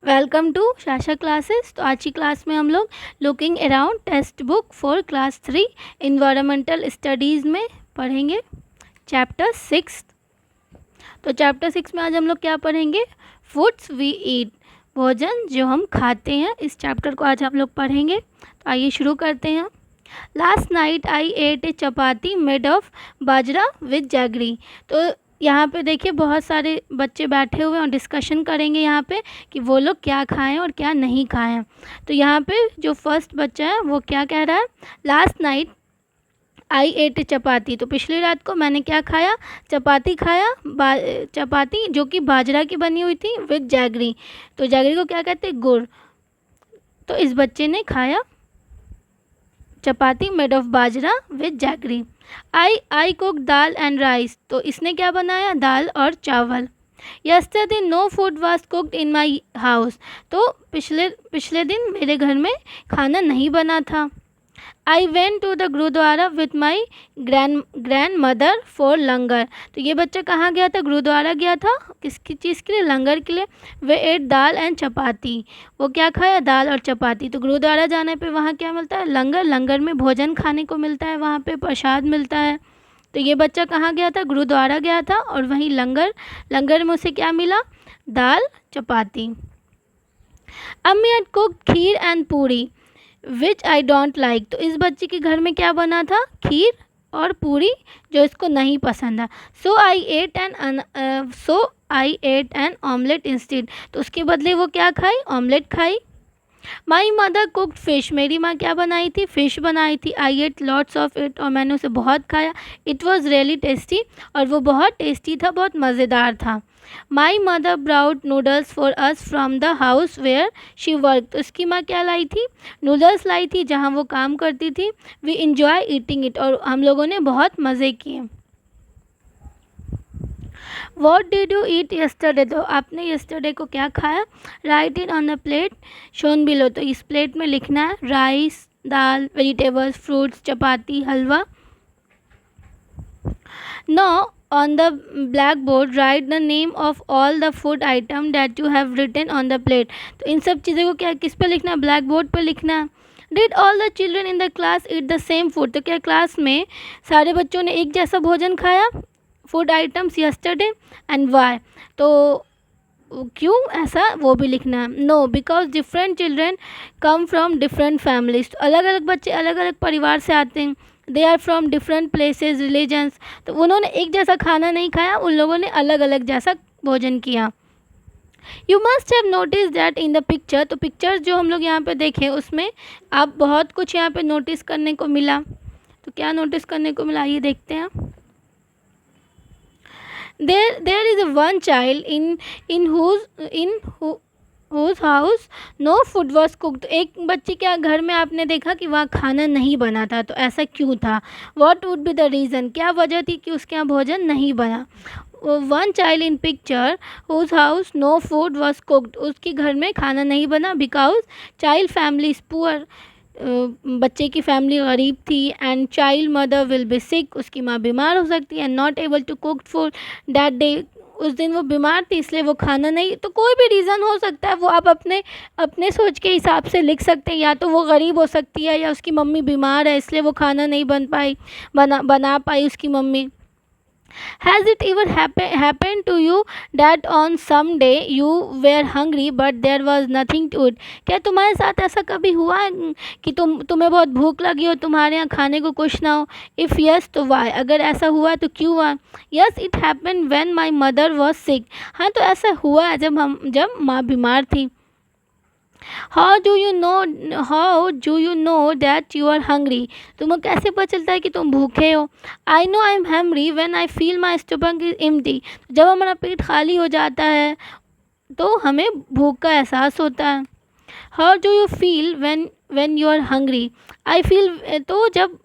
Welcome to Sasha classes. तो आज की क्लास में हम लोग looking around text book for class 3 environmental studies में पढ़ेंगे चैप्टर 6। तो चैप्टर 6 में आज हम लोग क्या पढ़ेंगे? फूड्स वी ईट, भोजन जो हम खाते हैं। इस चैप्टर को आज हम लोग पढ़ेंगे। तो आइए शुरू करते हैं। Last night I ate a chapati made of bajra with jaggery. तो यहाँ पे देखिए बहुत सारे बच्चे बैठे हुए हैं और डिस्कशन करेंगे यहाँ पे कि वो लोग क्या खाएं और क्या नहीं खाएं। तो यहाँ पे जो फर्स्ट बच्चा है वो क्या कह रहा है? लास्ट नाइट आई एट चपाती। तो पिछली रात को मैंने क्या खाया? चपाती खाया। चपाती जो कि बाजरा की बनी हुई थी विद जैगरी। तो जैगरी को क्या कहते हैं? गुड़। तो इस बच्चे ने खाया chapati made of bajra with jaggery. I cook dal and rice. तो इसने क्या बनाया? दाल और चावल। Yesterday no food was cooked in my house. तो पिछले दिन मेरे घर में खाना नहीं बना था। I went to the gurdwara with my grandmother for langar. तो ये बच्चा कहाँ गया था? गुरुद्वारा गया था। किसकी चीज़ के लिए? लंगर के लिए। वे एट दाल एंड चपाती। वो क्या खाया? दाल और चपाती। तो गुरुद्वारा जाने पे वहाँ क्या मिलता है? लंगर। लंगर में भोजन खाने को मिलता है, वहाँ पे प्रसाद मिलता है। तो ये बच्चा कहाँ गया था? गुरुद्वारा गया था और वहीं लंगर में उसे क्या मिला? दाल चपाती। अम्मी हैड कुक्ड खीर एंड पूरी विच आई डोंट लाइक। तो इस बच्चे के घर में क्या बना था? खीर और पूरी, जो इसको नहीं पसंद है। So I ate an omelette instead. तो उसके बदले वो क्या खाई? ऑमलेट खाई। My mother cooked fish. मेरी माँ क्या बनाई थी? फिश बनाई थी। I ate lots of it. और मैंने उसे बहुत खाया। It was really tasty. और वो बहुत टेस्टी था, बहुत मज़ेदार था। My mother brought noodles for us from the house where she work. तो उसकी माँ क्या लाई थी? नूडल्स लाई थी जहाँ वो काम करती थी। We enjoy eating it. और हम लोगों ने बहुत मज़े किए। What did you eat yesterday. तो आपने यस्टरडे को क्या खाया? Write it on the plate shown below. तो इस प्लेट में लिखना है राइस, दाल, वेजिटेबल्स, फ्रूट्स, चपाती, हलवा। No on the black board write the name of all the food item that you have written on the plate. तो इन सब चीज़ों को क्या किस पे लिखना है? ब्लैक बोर्ड पर लिखना है। Did all the children in the class eat the same food. तो क्या क्लास में सारे बच्चों ने एक जैसा भोजन खाया? Food items yesterday and why. तो क्यों ऐसा, वो भी लिखना है। No because different children come from different families. तो अलग अलग बच्चे अलग अलग परिवार से आते हैं। They are from different places, religions. तो उन्होंने एक जैसा खाना नहीं खाया, उन लोगों ने अलग अलग जैसा भोजन किया। You must have notice that in the picture. तो पिक्चर्स जो हम लोग यहाँ पे देखें उसमें आप बहुत कुछ यहाँ पे नोटिस करने को मिला। तो क्या नोटिस करने को मिला, ये देखते हैं। There is one child in whose house no food was cooked। एक बच्चे के घर में आपने देखा कि वहाँ खाना नहीं बना था। तो ऐसा क्यों था? What would be the reason? क्या वजह थी कि उसके यहाँ भोजन नहीं बना? One child in picture whose house no food was cooked। उसके घर में खाना नहीं बना because child family is poor। बच्चे की फैमिली गरीब थी। And child mother will be sick. उसकी माँ बीमार हो सकती है। Not able to cook food that day. उस दिन वो बीमार थी इसलिए वो खाना नहीं। तो कोई भी रीज़न हो सकता है, वो आप अपने अपने सोच के हिसाब से लिख सकते हैं। या तो वो गरीब हो सकती है, या उसकी मम्मी बीमार है इसलिए वो खाना नहीं बना पाई उसकी mummy. Has it ever happened to you that on some day you were hungry but there was nothing to eat? क्या तुम्हारे साथ ऐसा कभी हुआ है कि तुम्हें बहुत भूख लगी हो, तुम्हारे यहाँ खाने को कुछ ना हो? If yes तो why? अगर ऐसा हुआ तो क्यों हुआ? Yes it happened when my mother was sick। हाँ, तो ऐसा हुआ है जब माँ बीमार थी। How do you know that you are hungry. तुम्हें कैसे पता चलता है कि तुम भूखे हो? I know I am hungry when I feel my stomach is empty. जब हमारा पेट खाली हो जाता है तो हमें भूख का एहसास होता है। How do you feel when you are hungry. I feel. तो जब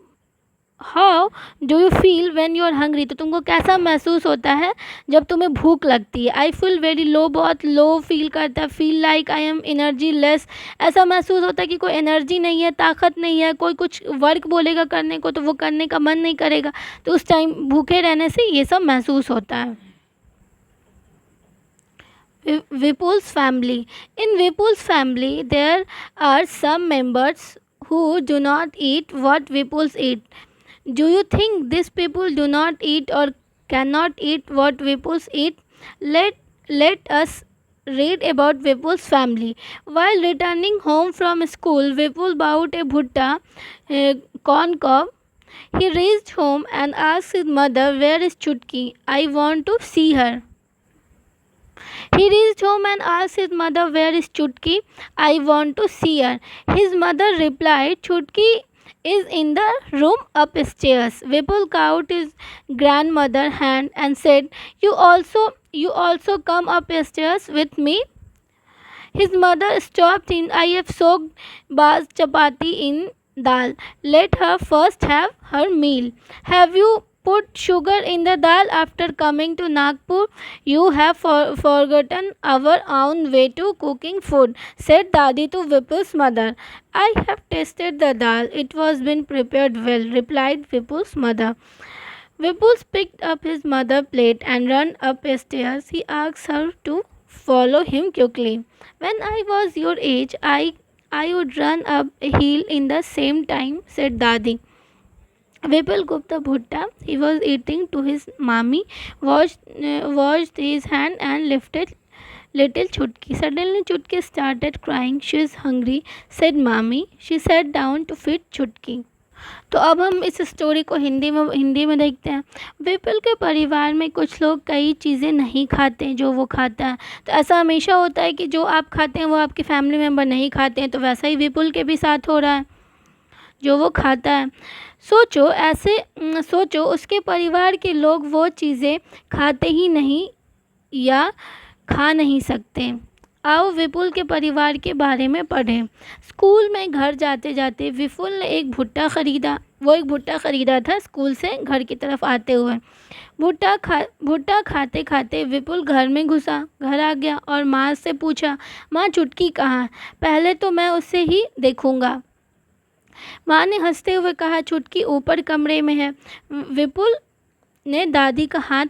how do you feel when you are hungry, तो तुमको कैसा महसूस होता है जब तुम्हें भूख लगती है? I feel very low. बहुत लो फील करता है। Feel like I am energy less. ऐसा महसूस होता है कि कोई एनर्जी नहीं है, ताकत नहीं है। कोई कुछ वर्क बोलेगा करने को तो वो करने का मन नहीं करेगा। तो उस टाइम भूखे रहने से ये सब महसूस होता है। Vipul's family. In Vipul's family, there are some members who do not eat what Vipuls eat. Do you think these people do not eat or cannot eat what Vipuls eat? Let let us read about Vipul's family. While returning home from school, Vipul bought a bhutta, a corn cob. He reached home and asked his mother, "Where is Chutki? I want to see her." He reached home and asked his mother, "Where is Chutki? I want to see her." His mother replied, "Chutki is in the room upstairs." Vipul caught his grandmother's hand and said, "You also come upstairs with me?" His mother stopped in. "I have soaked Baz chapati in dal. Let her first have her meal." "Have you put sugar in the dal after coming to Nagpur? You have forgotten our own way to cooking food," said Dadi to Vipul's mother. "I have tasted the dal. It was been prepared well," replied Vipul's mother. Vipul picked up his mother's plate and ran upstairs. He asked her to follow him quickly. "When I was your age, I would run up a hill in the same time," said Dadi. Vipul cooked the bhutta he was eating to his mommy, washed his hand and lifted little Chutki. Suddenly Chutki started crying. "She is hungry," said mommy. She sat down to feed Chutki. तो अब हम इस story को हिंदी में देखते हैं। विपुल के परिवार में कुछ लोग कई चीज़ें नहीं खाते जो वो खाता है। तो ऐसा हमेशा होता है कि जो आप खाते हैं वो आपके फैमिली मेम्बर नहीं खाते हैं, तो वैसा ही विपुल के भी साथ हो रहा है, जो वो खाता है। सोचो उसके परिवार के लोग वो चीज़ें खाते ही नहीं या खा नहीं सकते। आओ विपुल के परिवार के बारे में पढ़ें। स्कूल में घर जाते जाते विपुल ने एक भुट्टा ख़रीदा था स्कूल से घर की तरफ आते हुए। भुट्टा खाते खाते विपुल घर में घुसा, घर आ गया और माँ से पूछा, "माँ, चुटकी कहाँ? पहले तो मैं उसे ही देखूँगा।" माँ ने हंसते हुए कहा, "चुटकी ऊपर कमरे में है।" विपुल ने दादी का हाथ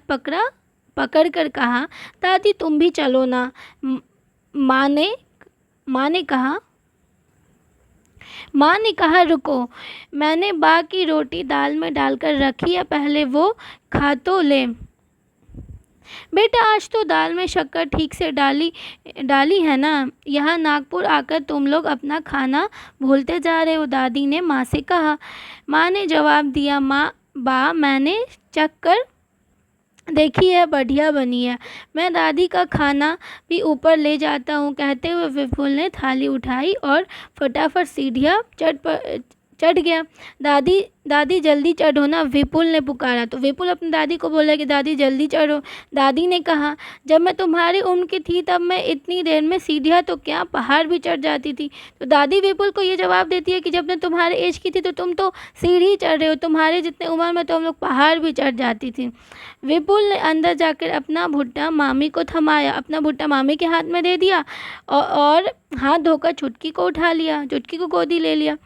पकड़ कर कहा, "दादी तुम भी चलो ना।" माँ ने कहा, "रुको, मैंने बाकी रोटी दाल में डालकर रखी है, पहले वो खा तो ले। बेटा, आज तो दाल में शक्कर ठीक से डाली है ना? यहाँ नागपुर आकर तुम लोग अपना खाना भूलते जा रहे हो," दादी ने माँ से कहा। माँ ने जवाब दिया, मैंने चख कर देखी है, बढ़िया बनी है। मैं दादी का खाना भी ऊपर ले जाता हूँ।" कहते हुए विपुल ने थाली उठाई और फटाफट सीढ़ियाँ चढ़ गया। दादी जल्दी चढ़ो ना, विपुल ने पुकारा। तो विपुल अपनी दादी को बोला कि दादी जल्दी चढ़ो। दादी ने कहा, "जब मैं तुम्हारी उम्र की थी तब मैं इतनी देर में सीढ़ियाँ तो क्या पहाड़ भी चढ़ जाती थी।" तो दादी विपुल को ये जवाब देती है कि जब मैं तुम्हारे एज की थी तो तुम तो सीढ़ी चढ़ रहे हो, तुम्हारे जितने उम्र में तो हम लोग पहाड़ भी चढ़ जाती थी। विपुल ने अंदर जाकर अपना भुट्टा मामी को थमाया, अपना भुट्टा मामी के हाथ में दे दिया और हाथ धोकर चुटकी को उठा लिया, चुटकी को गोदी ले लिया।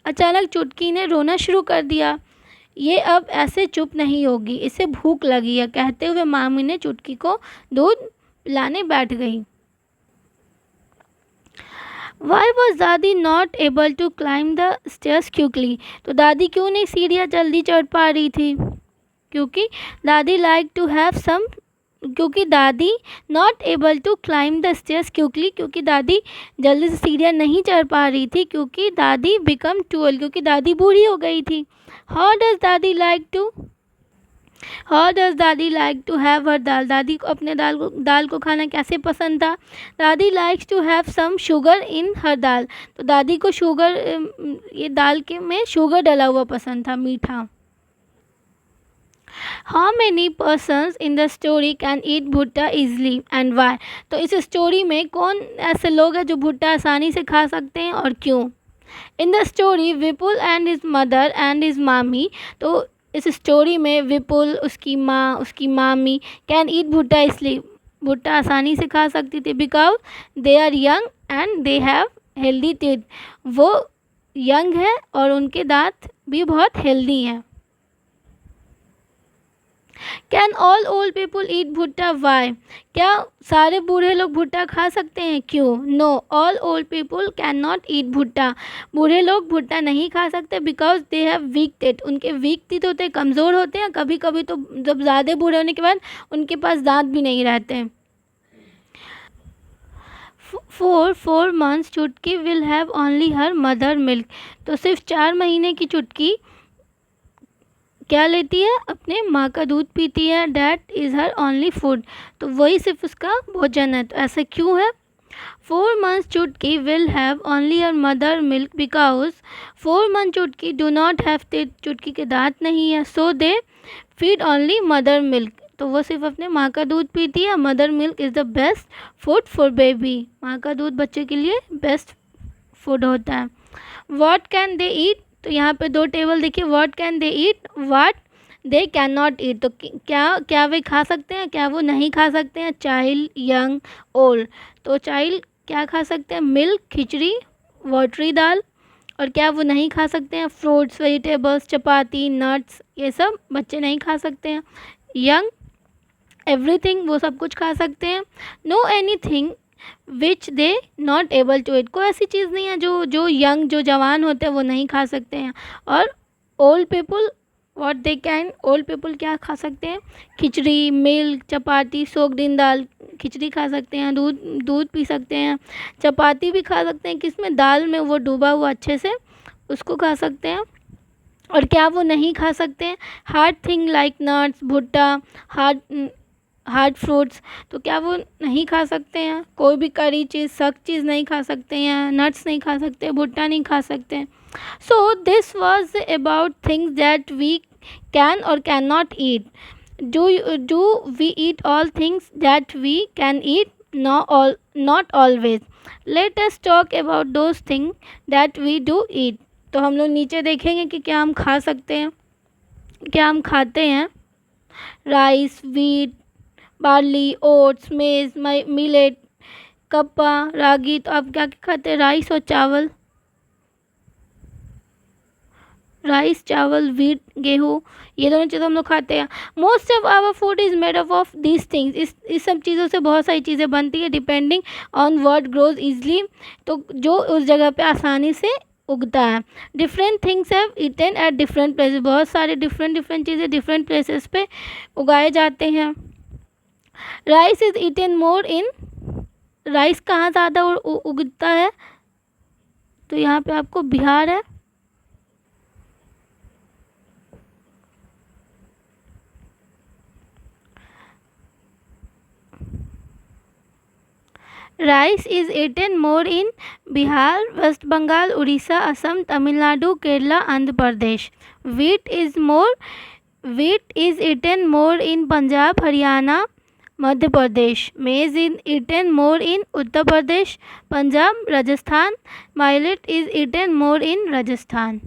अचानक चुटकी ने रोना शुरू कर दिया। "ये अब ऐसे चुप नहीं होगी, इसे भूख लगी है," कहते हुए मामी ने चुटकी को दूध पिलाने बैठ गई। Why was दादी not able to climb the stairs quickly? तो दादी क्यों नहीं सीढ़ियाँ जल्दी चढ़ पा रही थी? क्योंकि दादी not able to climb the stairs quickly, क्योंकि दादी जल्दी से सीढ़ियाँ नहीं चढ़ पा रही थी, क्योंकि दादी बिकम टू ओल्ड, क्योंकि दादी बूढ़ी हो गई थी। हाउ डज दादी लाइक टू हैव हर दाल? दादी को अपने दाल को खाना कैसे पसंद था? Dadi likes to have some sugar in her dal. तो दादी को ये दाल के में शुगर डला हुआ पसंद था, मीठा। How many persons in the story can eat भुट्टा easily and why? तो इस स्टोरी में कौन ऐसे लोग हैं जो भुट्टा आसानी से खा सकते हैं और क्यों? In the story, Vipul and his mother and his mommy, तो इस स्टोरी में विपुल, उसकी माँ, उसकी मामी can eat भुट्टा इसलिए भुट्टा आसानी से खा सकती थी because they are young and they have healthy teeth। वो यंग है और उनके दांत भी बहुत हेल्दी हैं। Can all old people eat भुट्टा? वाई? क्या सारे बूढ़े लोग भुट्टा खा सकते हैं? क्यों? No, all old people can not eat bhutta. बूढ़े लोग भुट्टा नहीं खा सकते because they have weak teeth. उनके वीक टीथ होते हैं, कमज़ोर होते हैं, कभी कभी तो जब ज़्यादा बूढ़े होने के बाद उनके पास दांत भी नहीं रहते हैं। For 4 months Chutki will have only her mother milk. तो सिर्फ 4 महीने की चुटकी क्या लेती है? अपने माँ का दूध पीती है। That is her only food. तो वही सिर्फ उसका भोजन है। तो ऐसा क्यों है? 4 months Chutki will have only her mother milk because 4 month Chutki do not have teeth. Chutki के दांत नहीं है, so they feed only mother milk. तो वो सिर्फ अपने माँ का दूध पीती है। Mother milk is the best food for baby. माँ का दूध बच्चे के लिए बेस्ट फूड होता है। व्हाट कैन दे ईट? तो यहाँ पे 2 टेबल देखिए, what can they eat, what they can not ईट। तो क्या क्या वे खा सकते हैं, क्या वो नहीं खा सकते हैं? Child, young, old. तो चाइल्ड क्या खा सकते हैं? मिल्क, खिचड़ी, वाटरी दाल। और क्या वो नहीं खा सकते हैं? फ्रूट्स, वेजिटेबल्स, चपाती, नट्स, ये सब बच्चे नहीं खा सकते हैं। यंग, एवरीथिंग, वो सब कुछ खा सकते हैं। No anything which they not able to eat. कोई ऐसी चीज़ नहीं है जो यंग, जो जवान होते हैं वो नहीं खा सकते हैं। और old people what they can, old people क्या खा सकते हैं? खिचड़ी, मिल्क, चपाती, सोक्ड इन दाल। खिचड़ी खा सकते हैं, दूध पी सकते हैं। चपाती भी खा सकते हैं, किसमें? दाल में, वो डूबा हुआ अच्छे से, उसको खा सकते हैं। और क्या वो नहीं खा सकते हैं? हार्ड थिंग लाइक नट्स, भुट्टा, हार्ड फ्रूट्स। तो क्या वो नहीं खा सकते हैं? कोई भी कड़ी चीज़, सख्त चीज़ नहीं खा सकते हैं। नट्स नहीं खा सकते, भुट्टा नहीं खा सकते। So this was about things that we can और can not eat. Do we eat all things that we can eat? Not always. Let us talk about those thing that we do eat. तो हम लोग नीचे देखेंगे कि क्या हम खा सकते हैं, क्या हम खाते हैं। राइस, वीट, बार्ली, ओट्स, मेज, मिलेट, कप्पा, रागी। तो आप क्या क्या खाते हैं? राइस और चावल, राइस, चावल, वीट, गेहूँ, ये दोनों चीज़ें हम लोग खाते हैं। Most of our food is made up of these things. इस सब चीज़ों से बहुत सारी चीज़ें बनती है, depending on what grows easily. तो जो उस जगह पे आसानी से उगता है। Different things have eaten at different places. बहुत सारे डिफरेंट चीज़ें डिफरेंट प्लेसेस पे उगाए जाते हैं। Rice is eaten more in, rice कहाँ ज़्यादा उगता है? तो यहाँ पे आपको बिहार है। Rice is eaten more in Bihar, West Bengal, Orissa, Assam, Tamil Nadu, Kerala, Andhra Pradesh. Wheat is eaten more in Punjab, Haryana, Madhya Pradesh. Maize is eaten more in Uttar Pradesh, Punjab, Rajasthan. Millet is eaten more in Rajasthan.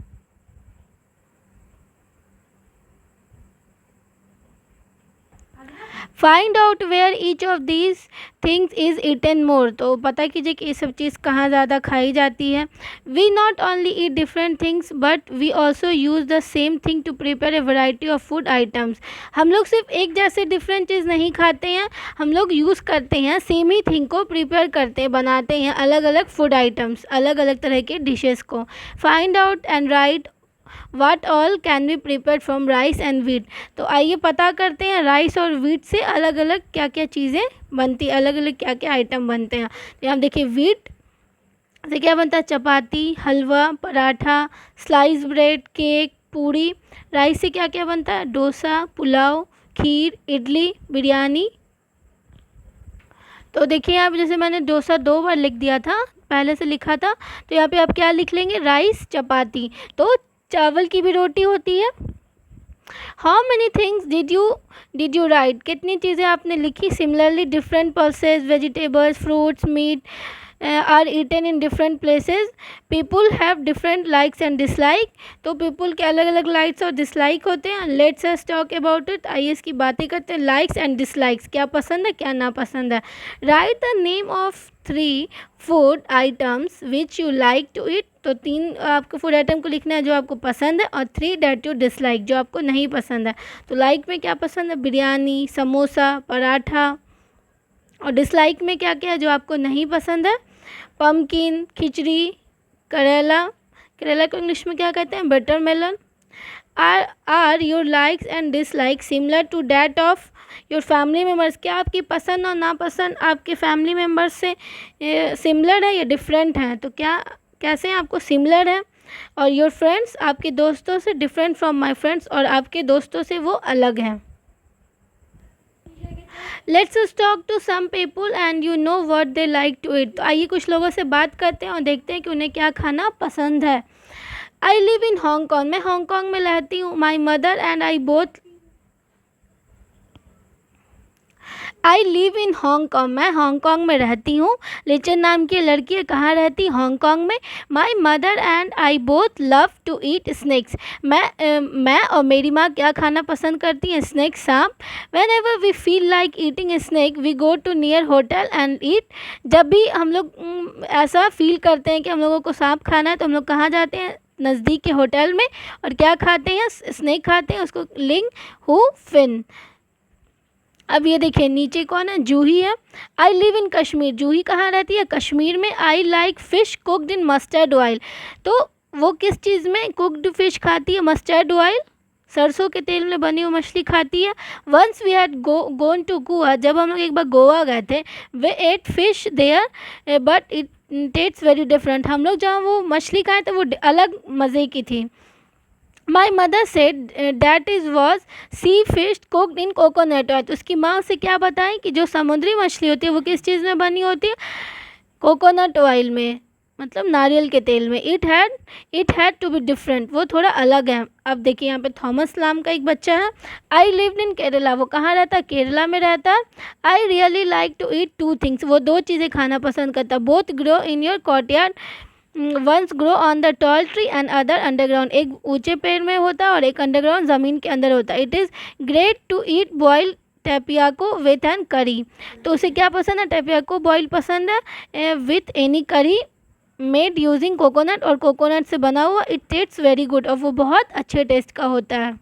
Find out where each of these things is eaten more. तो पता कीजिए कि ये सब चीज़ कहाँ ज़्यादा खाई जाती है। We not only eat different things but we also use the same thing to prepare a variety of food items. हम लोग सिर्फ एक जैसे डिफरेंट चीज़ नहीं खाते हैं, हम लोग यूज़ करते हैं सेम ही थिंग को, प्रिपेयर करते हैं, बनाते हैं अलग अलग फूड आइटम्स, अलग अलग तरह के डिशेज़ को। Find out and right what all can be prepare from rice and wheat. तो आइए पता करते हैं राइस और वीट से अलग अलग क्या क्या चीज़ें बनती, अलग अलग क्या क्या आइटम बनते हैं। तो यहाँ देखिए, वीट से क्या बनता है? चपाती, हलवा, पराठा, स्लाइस ब्रेड, केक, पूड़ी। राइस से क्या क्या बनता है? डोसा, पुलाव, खीर, इडली, बिरयानी। तो देखिए यहाँ पे जैसे मैंने डोसा 2 बार लिख दिया था, पहले से लिखा था, तो यहाँ पे आप क्या लिख लेंगे? राइस, चपाती। तो चावल की भी रोटी होती है। How many things did you write? कितनी चीज़ें आपने लिखी? Similarly different pulses, vegetables, fruits, meat, are eaten in different places. People have different likes and dislike. तो पीपल के अलग अलग लाइक्स और डिसलाइक होते हैं. Let's us talk about it. आइए इसकी बातें करते हैं. लाइक्स एंड डिसलाइक्स, क्या पसंद है क्या नापसंद है. Write the name of 3 food items which you like to eat. तो 3 आपको फूड आइटम को लिखना है जो आपको पसंद है, और 3 डेट यू डिसलाइक, जो आपको नहीं पसंद है. तो लाइक में क्या पसंद है, बिरयानी, समोसा, पराठा. और डिसलाइक में क्या क्या है जो आपको नहीं पसंद है, पम्पकिन, खिचड़ी, करेला. करेला को इंग्लिश में क्या कहते हैं, butter melon. Are your likes and dislike similar to that of your family members. क्या आपकी पसंद और नापसंद आपके फैमिली मेम्बर्स से सिमिलर है या डिफरेंट है. तो क्या कैसे हैं, आपको सिमिलर है. और योर फ्रेंड्स, आपके दोस्तों से डिफरेंट फ्रॉम माई फ्रेंड्स, और आपके दोस्तों से वो अलग हैं. Let's us talk to some people and you know what they like to eat. तो आइए कुछ लोगों से बात करते हैं और देखते हैं कि उन्हें क्या खाना पसंद है. I live in Hong Kong. मैं हांगकॉन्ग में रहती हूँ. माई mother and I both. I live in Hong Kong. मैं हांगकॉन्ग में रहती हूँ. लिचन नाम की लड़की है, कहाँ रहती, हांगकॉन्ग में. My mother and I both love to eat snacks. मैं और मेरी माँ क्या खाना पसंद करती हैं, स्नैक, सांप. Whenever we feel like eating snack we go to near hotel and eat. जब भी हम लोग ऐसा फील करते हैं कि हम लोगों को सांप खाना है, तो हम लोग कहाँ जाते हैं, नज़दीक के होटल में, और क्या खाते हैं, स्नैक खाते हैं, उसको लिंग हु फिन. अब ये देखिए नीचे कौन है, जूही है. I live in Kashmir. जूही कहाँ रहती है, कश्मीर में. I like fish cooked in mustard oil. तो वो किस चीज़ में कुकड फ़िश खाती है, मस्टर्ड ऑयल, सरसों के तेल में बनी हुई मछली खाती है. Once we had gone to Goa. जब हम लोग एक बार गोवा गए थे, we ate fish there but it tastes very different. हम लोग जहाँ वो मछली खाए थे वो अलग मज़े की थी. My mother said that is was sea fish cooked in coconut oil. तो उसकी माँ उसे क्या बताएं कि जो समुद्री मछली होती है वो किस चीज़ में बनी होती है, कोकोनट ऑयल में, मतलब नारियल के तेल में. It had to be different. वो थोड़ा अलग है. अब देखिए यहाँ पे थॉमस नाम का एक बच्चा है. I lived in Kerala. वो कहाँ रहता है, केरला में रहता है. I really like to eat 2 things. वो 2 चीज़ें खाना पसंद करता है. Both grow in your courtyard. Ones grow on the tall tree and other underground. एक ऊंचे पेड़ में होता है और एक अंडरग्राउंड ज़मीन के अंदर होता है. It is great to eat boiled tapioca with an curry. तो उसे क्या पसंद है, टेपियाको बॉइल पसंद है with any curry made using coconut, और कोकोनट से बना हुआ. It tastes very good. और वो बहुत अच्छे टेस्ट का होता है.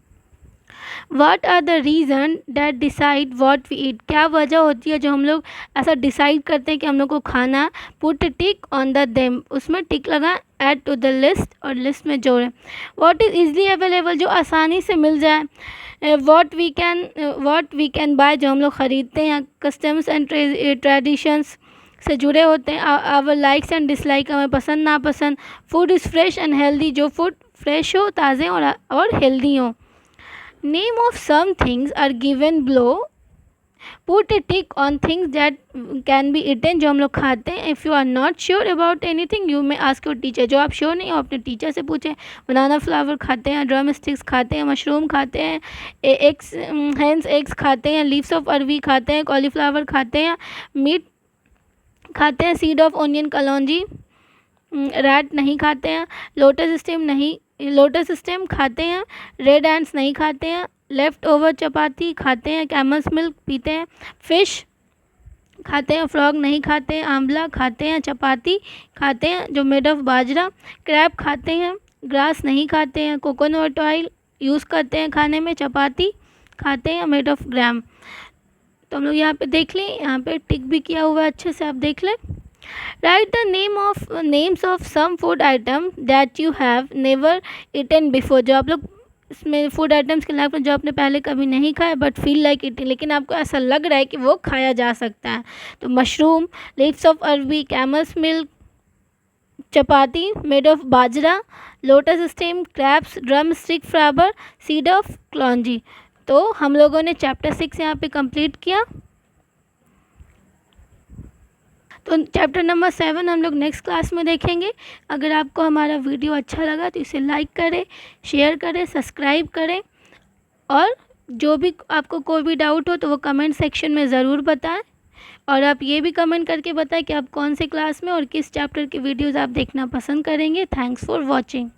What are the reason that decide what we eat. क्या वजह होती है जो हम लोग ऐसा डिसाइड करते हैं कि हम लोग को खाना. Put tick on the them. उसमें टिक लगा. ऐड टू द लिस्ट, और लिस्ट में जोड़ें. What is easily available. जो आसानी से मिल जाए. What we can buy. जो हम लोग ख़रीदते हैं. कस्टम्स एंड ट्रेडिशंस से जुड़े होते हैं. आवर लाइक्स एंड डिसलाइक, हमें पसंद नापसंद. Food is fresh and healthy. जो फूड फ्रेश हो, ताज़े और हेल्दी हो. Name of some things are given below. Put a tick on things that can be eaten, जो हम लोग खाते हैं. If you are not sure about anything, you may ask your teacher. जो आप श्योर नहीं हो अपने टीचर से पूछें. बनाना फ्लावर खाते हैं, ड्रम स्टिक्स खाते हैं, मशरूम खाते हैं, एग्स, हेंस एग्स खाते हैं, लीव्स ऑफ अरवी खाते हैं, कॉलीफ्लावर खाते हैं, मीट खाते हैं, seed of onion kalonji. Rat नहीं खाते हैं. लोटस स्टेम खाते हैं. रेड एंड्स नहीं खाते हैं. लेफ़्ट ओवर चपाती खाते हैं. कैमल्स मिल्क पीते हैं. फ़िश खाते हैं. फ्रॉग नहीं खाते हैं. आंवला खाते हैं. चपाती खाते हैं जो मेड ऑफ बाजरा. क्रैब खाते हैं. ग्रास नहीं खाते हैं. कोकोनट ऑयल यूज़ करते हैं खाने में. चपाती खाते हैं मेड ऑफ ग्राम. तो हम लोग यहाँ पे देख लें, यहाँ पे टिक भी किया हुआ है, अच्छे से आप देख लें. Write the names of some food item that you have never eaten before. जो आप लोग इसमें फूड आइटम्स के नाम पर जो आपने पहले कभी नहीं खाया बट फील लाइक ईटिंग, लेकिन आपको ऐसा लग रहा है कि वो खाया जा सकता है. तो mushroom, leaves of arbi, camel's milk, chapati made of bajra, lotus stem, crabs, drum stick flower, seed of kalonji. तो हम लोगों ने चैप्टर 6 यहाँ पे कंप्लीट किया. तो चैप्टर नंबर 7 हम लोग नेक्स्ट क्लास में देखेंगे. अगर आपको हमारा वीडियो अच्छा लगा तो इसे लाइक करें, शेयर करें, सब्सक्राइब करें, और जो भी आपको कोई भी डाउट हो तो वो कमेंट सेक्शन में ज़रूर बताएं. और आप ये भी कमेंट करके बताएं कि आप कौन से क्लास में और किस चैप्टर की वीडियोज़ आप देखना पसंद करेंगे। Thanks for watching.